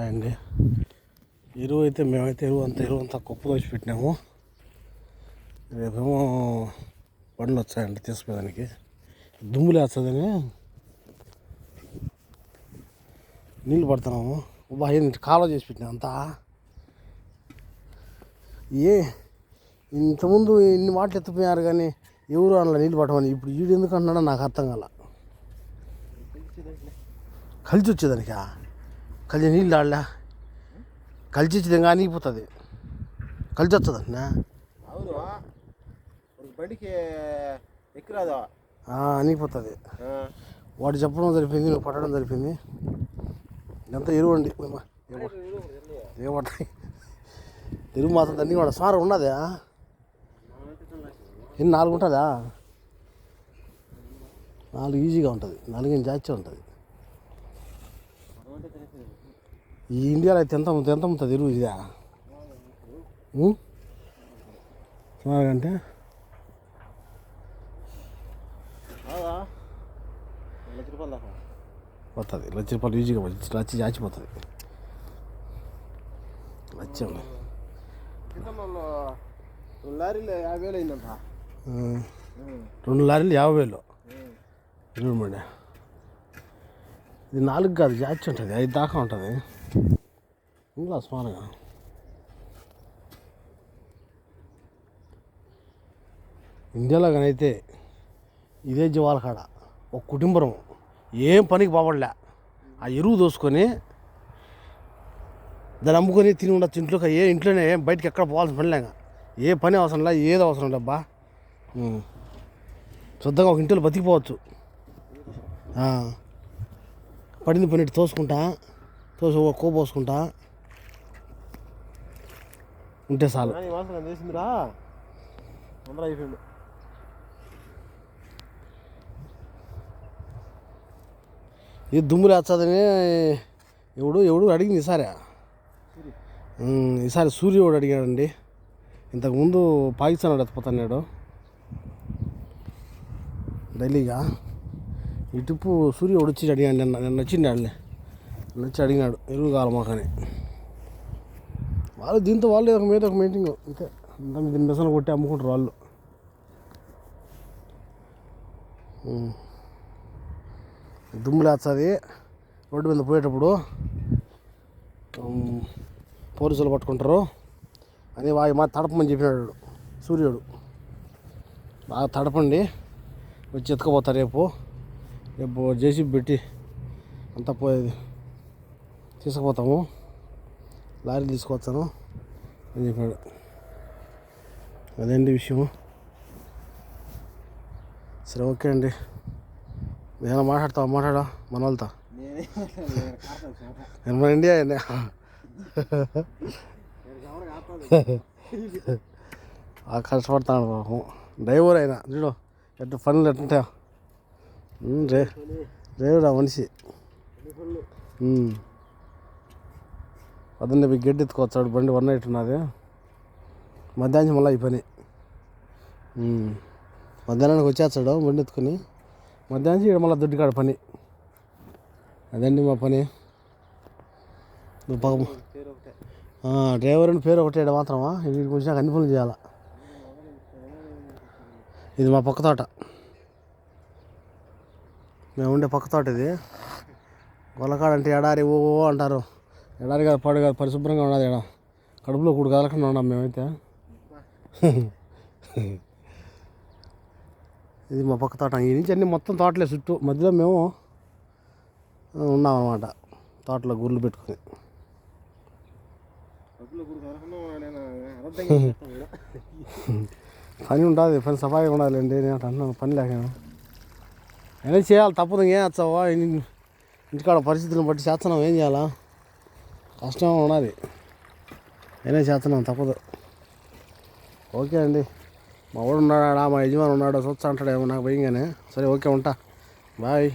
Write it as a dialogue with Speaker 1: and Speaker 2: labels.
Speaker 1: అండి ఎరువు అయితే మేమైతే ఎరువు అంతా కుప్ప వచ్చి పెట్టినాము. రేపేమో బండ్లు వచ్చాయండి తీసుకునేదానికి. దుమ్ములు వేస్తుందని నీళ్ళు పడుతున్నాము. బాగా కాలువ చేసి పెట్టినా అంతా. ఇంతకుముందు ఇన్ని మాటలు ఎత్తిపోయారు కానీ ఎవరు అలా నీళ్ళు పట్టమని. ఇప్పుడు వీడు ఎందుకు అన్నాడో నాకు అర్థం కాల. కలిసి వచ్చేదానికా కలిసి నీళ్ళు ఆడలే కలిసి వచ్చేది ఇంకా అనిగిపోతుంది. కలిసి వస్తుందన్నా
Speaker 2: బండికి ఎక్కిరాదా
Speaker 1: అనిగిపోతుంది. వాడు చెప్పడం సరిపోయింది, నువ్వు పట్టడం సరిపోయింది. ఇదంతా ఎరువు అండి. ఏమంటాయి ఎరువు మాత్రం అన్నీ కూడా సార్ ఉన్నదా? ఎన్ని 4 ఉంటుందా? 4 ఈజీగా ఉంటుంది. 4 జాస్తి ఉంటుంది. ఈ ఇండియాలో అయితే ఎంత ఉంటుంది ఎరువు ఇదా? సుమారు అంటే పోతుంది. ₹1,00,000 ఈజీగా లచ్చి చాచిపోతుంది. లచ్చ
Speaker 2: లారీలో 50,000 అయిందంట.
Speaker 1: 2 లారీలు 50,000 చూడమండి. ఇది 4 కాదు, జాచి ఉంటుంది. 5 దాకా ఉంటుంది. ఇంకా స్మారంగా ఇండియాలో కానీ అయితే ఇదే జీవాల కాడ ఒక కుటుంబం ఏం పనికి బాపడలే. ఆ ఎరువు దోసుకొని దాన్ని అమ్ముకొని తిని ఉండొచ్చు ఇంట్లోకి. ఇంట్లోనే బయటకి ఎక్కడ పోవాల్సిన పని లేక ఏ పని అవసరం లే, ఏదో అవసరం లేబ్బా. శుద్ధంగా ఒక ఇంట్లో బతికిపోవచ్చు. పడింది పన్నెట్టు తోసుకుంటా కోపు పోసుకుంటా ఉంటే చాలు.
Speaker 2: చేసిందిరా అయిపోయింది.
Speaker 1: ఇది దుమ్ములు వేస్తుందని ఎవడు అడిగింది ఈసారి సూర్యుడు అడిగాడండి. ఇంతకుముందు పాకిస్తాన్ వాడు ఎత్తిపోతున్నాడు ఢిల్లీగా. ఇటుపు సూర్యుడు వచ్చి అడిగాడు. నిన్న వచ్చింది వాళ్ళని వచ్చి అడిగినాడు ఎరువు కావాలి మాకని. వాళ్ళు దీంతో వాళ్ళు ఒక మీటింగ్ అంతే. అంతా దీన్ని మిషన్ కొట్టి అమ్ముకుంటారు వాళ్ళు. దుమ్ములు వేస్తుంది రోడ్డు మీద పోయేటప్పుడు. పోలీసులు పట్టుకుంటారు అని మా తడపమని చెప్పినాడు సూర్యుడు. బాగా తడపండి, వచ్చి ఎత్తుకుపోతారు. రేపు జేసీబీ పెట్టి అంతా పోయేది తీసుకుపోతాము, లారీ తీసుకొస్తాను అని చెప్పాడు. అదేంటి విషయము. సరే ఓకే అండి. ఏమైనా మాట్లాడా మన వాళ్ళతో? నేను మన ఇండియా కష్టపడతాడు పాపం. డ్రైవర్ అయినా చూడు ఎట్లా పనులు ఎట్టుంటా. డ్రైవర్ ఆ మనిషి. పొద్దున్నే గడ్డి ఎత్తుకొచ్చాడు. బండి 1 night ఉన్నది. మధ్యాహ్నం మళ్ళీ ఈ పని. మధ్యాహ్నానికి వచ్చేస్తాడు బండి ఎత్తుకొని. మధ్యాహ్నం ఇక్కడ మళ్ళీ దొడ్డికాడ పని. అదండి మా పని. డ్రైవర్ అని పేరు ఒకటే మాత్రమా? వీడికి వచ్చినాక అన్ని పనులు చేయాలా. ఇది మా పక్క తోట, మేము ఉండే పక్క తోట. ఇది గొల్లకాడ అంటే ఎడారి ఓ అంటారు. ఎడారి కాదు, పాడు కాదు, పరిశుభ్రంగా ఉన్నది. కడుపులో కూడు కదలకుండా ఉన్నాం మేమైతే. ఇది మా పక్క తోట. ఈ నుంచి అన్నీ మొత్తం తోటలే చుట్టూ. మధ్యలో మేము ఉన్నాం అన్నమాట తోటలో గుర్లు పెట్టుకుని. పని ఉంటుంది, పని సఫాయిగా ఉండాలండి. నేను అన్నాను పని లేక అయినా చేయాలి, తప్పదు. ఏం వచ్చావా ఇంటికాడ పరిస్థితులను బట్టి చేస్తున్నాం. ఏం చేయాలా, కష్టం ఉన్నది. అయినా చేస్తున్నాం, తప్పదు. ఓకే అండి. మా వాడు ఉన్నాడా, మా యజమాని ఉన్నాడా చూస్తా అంటాడేమో నాకు భయంగానే. సరే ఓకే, ఉంటా. బాయ్.